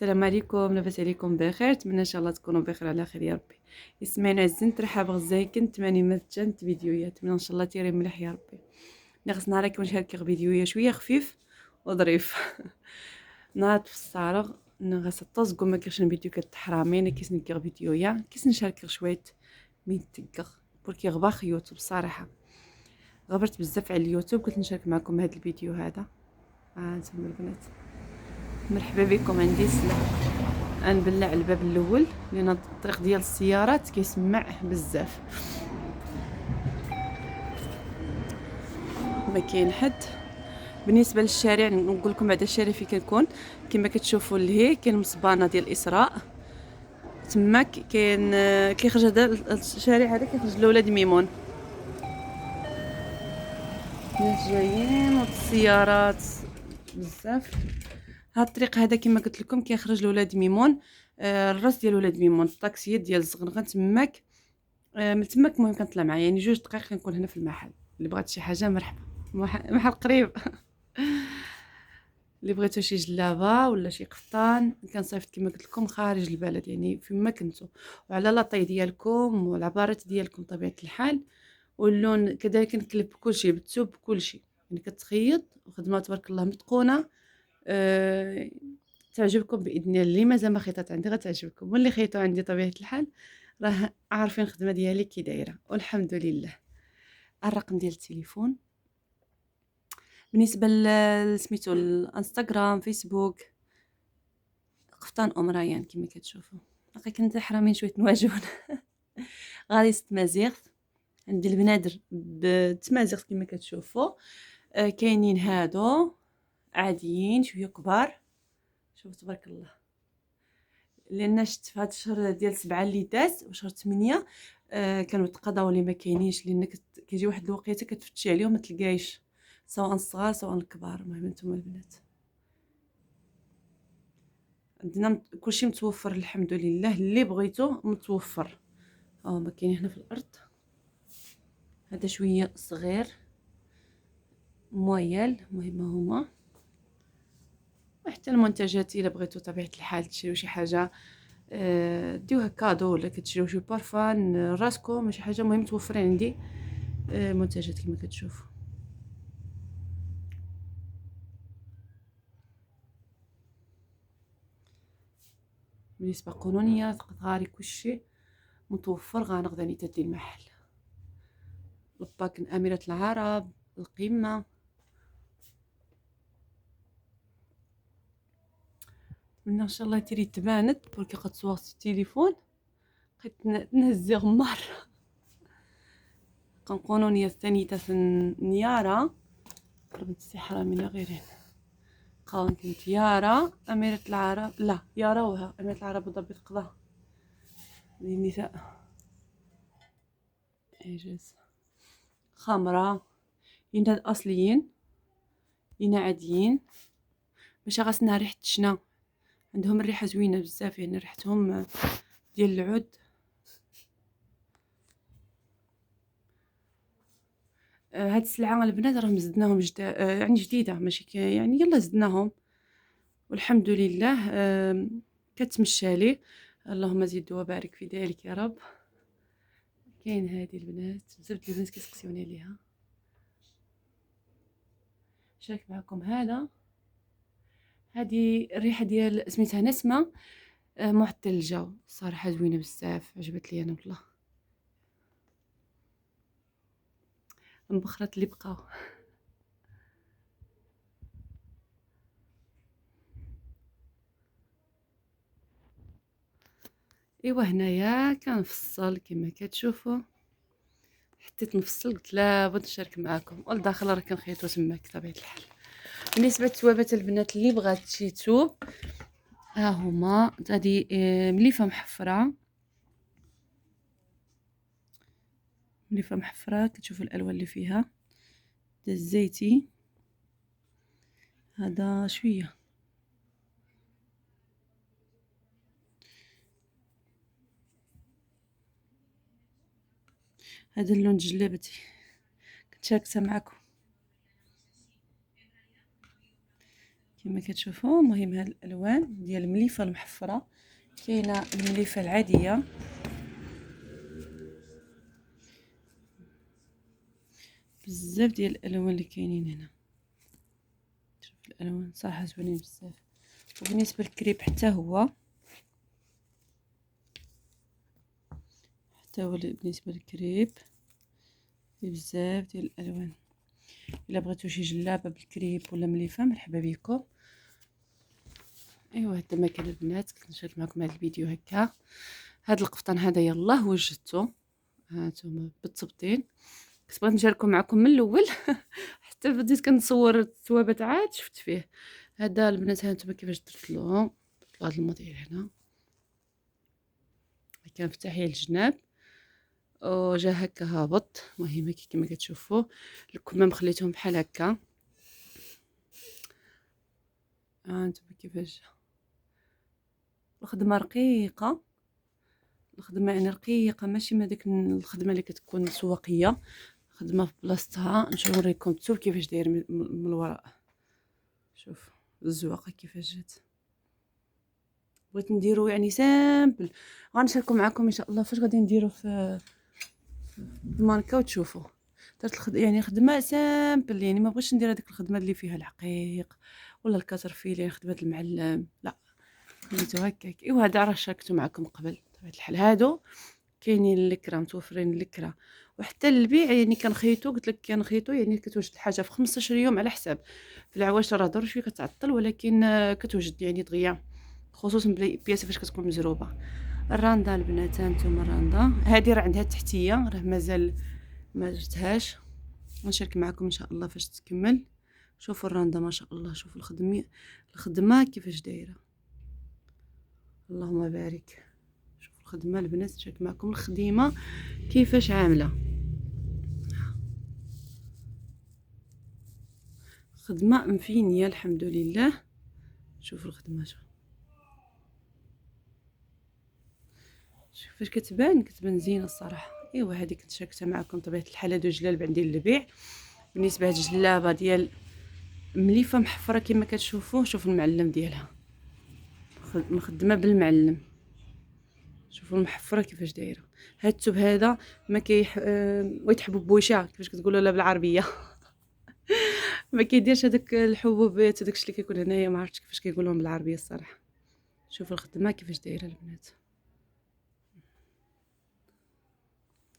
السلام عليكم، لاباس عليكم بخير؟ نتمنى ان شاء الله تكونوا بخير على خير يا ربي. يسمعنا عزن ترحب غزاي كنت ماني متجنت فيديوهات نتمنى ان شاء الله تيري مليح يا ربي. نغز نهارك ونشارك فيديوهات شويه خفيف وظريف. نهار في الصارغ نغس الطزق وما كيرش فيديو كتحرامين كيس نكير فيديوهات كيس نشارك شويه مين تقغ بركي غباخ يوتيوب صراحه. غبرت بزاف على اليوتيوب قلت نشارك معكم هذا الفيديو هذا. نتمنى البنات مرحبا بكم عندي سلا. غنبلع الباب الاول لان الطريق ديال السيارات كيسمع بزاف ما كاين حد. بالنسبه للشارع نقول لكم بعدا الشارع فين كنكون كما كتشوفوا لهي كاين مصبانه ديال الاسراء تماك كاين كيخرج هذا الشارع هذا كيخرج لولاد ميمون. ناس جايين والسيارات بزاف. هاد الطريق هذا كما قلت لكم كيخرج لولاد ميمون. الراس ديال ولاد ميمون الطاكسيات ديال الزغنغه تماك. من تماك المهم كنطلع معايا يعني 2 دقائق كنكون هنا في المحل. اللي بغات شي حاجه مرحبا محل قريب. اللي بغيتو شي جلابه ولا شي قفطان كنصيفط كما قلت لكم خارج البلد يعني فيما كنتو وعلى لاطاي ديالكم والعبارات ديالكم طبيعه الحال واللون كذلك نكلب كلشي بالثوب كلشي يعني كتخيط وخدمه تبارك الله متقونه. تعجبكم باذن الله. اللي مازال ما خيطات عندي غتعجبكم واللي خيطوا عندي طبيعه الحال راه عارفين الخدمه ديالي كي دايره والحمد لله. الرقم ديال التليفون بالنسبه لسميتو الانستغرام فيسبوك قفطان ام ريان كما كتشوفوا. باقي كنت حرامين شويه نواجون. غاريسه مازيغ عندي البنادر بتمازيغ كما كتشوفوا. كاينين هادو عاديين شويه كبار شوف تبارك الله. لان شفت في هذا الشهر ديال 7 اللي داز وشهر 8 كانوا تقضاو اللي ما كاينينش لان كيجي واحد الوقيته كتفتشي عليهم ما تلقايش سواء الصغار سواء الكبار. المهم نتوما البنات عندنا كلشي متوفر الحمد لله. اللي بغيتو متوفر. ما كاين هنا في الارض. هذا شويه صغير مويال المهم هما. وحتى المنتجات الا بغيتو طبيعه الحال تشريو شي حاجه ديوها كادو ولا كتشريو شي بارفان راسكم شي حاجه مهم متوفرين عندي. منتجات كما كتشوفوا. بالنسبه قانونيه غاري كلشي متوفر غنغداني تدي المحل. الباكن اميره العرب القمه. نتمنى ان شاء الله تيري تبانت بركي غتصور التليفون بقيت نهزي غمار. قانونيه الثانيه نياره قربت السحره من غيرين قاون كنت يارا أميرة العرب لا يارا وها أميرة العرب وضبط قضاء للنساء إيجاز خمرة ينا الأصليين ينا عاديين باش غاسنا ريحة الشنا. عندهم الريحة زوينة بزاف يعني ريحتهم ديال العود. هاد السلعة البنات راهم زدناهم يعني جديدة ماشي يعني يلا زدناهم والحمد لله. كتمشى لي اللهم زد وبارك في ذلك يا رب. كاين هذه البنات بزاف ديال البنات كيسقسيوني عليها. شارك معكم هذا. هذه الريحه ديال سميتها نسمه معطل الجو صراحه زوينه بزاف عجبت لي انا والله. المبخرات اللي بقاو. ايوا هنايا كنفصل كما كتشوفوا حطيت نفصل قلت لابد نشارك معكم والداخل راه كنخيطو تماك طبيعه الحال. بالنسبه للتوابات البنات اللي بغات شي توب ها هما. هذه مليفه محفره مليفه محفره كتشوفوا الالوان اللي فيها. هذا الزيتي هذا شويه. هذا اللون جلابتي كنت شاركتها معكم. كما كتشوفوا. المهم هاد الالوان ديال المليفه المحفره، كاينه المليفه العاديه، بزاف ديال الالوان اللي كاينين هنا. شوف الالوان صراحه زوينين بزاف. وبالنسبه للكريب حتى هو بالنسبه للكريب فيه بزاف ديال الالوان. الا بغيتو شي جلابه بالكريب ولا مليفه مرحبا بكم. ايوا هذا ما كان البنات، كنت نشارك معكم هذا الفيديو هكا. هذا القفطان هذا يلاه وجدته، هانتوما بالتبطين. كنت بغيت نشاركو معكم من الاول حتى بديت كنصور الثوابت عاد شفت فيه. هذا البنات هانتوما كيفاش درت له هذا الموديل هنا. كان مفتاحيه الجناب وجا هكا هابط. المهم كما كتشوفوا الكمام خليتهم بحال هكا. هانتوما كيفاش الخدمه رقيقه. الخدمه يعني رقيقه، ماشي ما ديك الخدمه اللي كتكون سواقيه. خدمه في بلاصتها. نوريكم الثوب كيفاش داير من الوراء. شوف الزواقه كيفاش جات. بغيت نديرو يعني سامبل، غنشاركو معكم ان شاء الله فاش غادي نديرو في الماركه وتشوفوا. درت يعني خدمه سامبل، يعني ما بغيتش ندير هذيك الخدمه اللي فيها العقيق ولا الكاترفيل، يعني خدمه المعلم لا، خليتو هكاك. ايوا هذا راه شاركته معكم قبل بطبيعه الحال. هادو كاينين اللكره متوفرين اللكره وحتى البيع، يعني كنخيطو قلت لك كنخيطو، يعني كتوجد الحاجه في 15 يوم على حساب. في العواش راه ضروري شويه كتعطل، ولكن كتوجد يعني دغيا، خصوصا بياسه فاش كتكون مزروبه. الراندا البنات هانتوما الراندا هذه راه عندها تحتيه، راه مازال ما درتهاش. نشارك معكم ان شاء الله فاش تكمل. شوفوا الراندا ما شاء الله، شوفوا الخدمه كيفاش دايره، اللهم بارك. شوفوا الخدمه البنات، نشارك معكم الخديمه كيفاش عامله. خدمه مفينيه الحمد لله. شوفوا الخدمه شوف فاش كتبان زينه الصراحه. ايوا هذه كنت شاركتها معكم بطبيعه الحال. هادو جلال عندي للبيع. بالنسبه لهاد الجلابه ديال مليفه محفره كما كتشوفوا، شوفوا المعلم ديالها مخدمه بالمعلم. شوفوا المحفره كيفاش دايره. هاد الثوب هذا ما ويت حبوبوشه كيفاش كتقولوا لا بالعربيه ما كيديرش هذاك الحبوبات هذاكشي اللي كيكون هنايا، ما عرفتش كيفاش كيقولوهم بالعربيه الصراحه. شوفوا الخدمه كيفاش دايره البنات،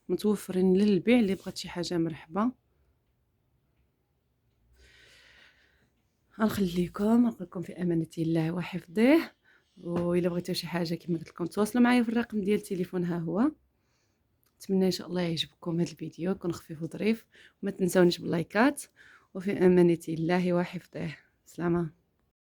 متوفرين للبيع. اللي بغات شي حاجه مرحبا. غنخليكم نقولكم في امانه الله وحفظه. والا بغيتو شي حاجه كما قلت لكم تواصلوا معايا في الرقم ديال التليفون ها هو. نتمنى ان شاء الله يعجبكم هذا الفيديو، يكون خفيف وظريف، وما تنسونيش باللايكات. وفي امانه الله وحفظه. سلامه.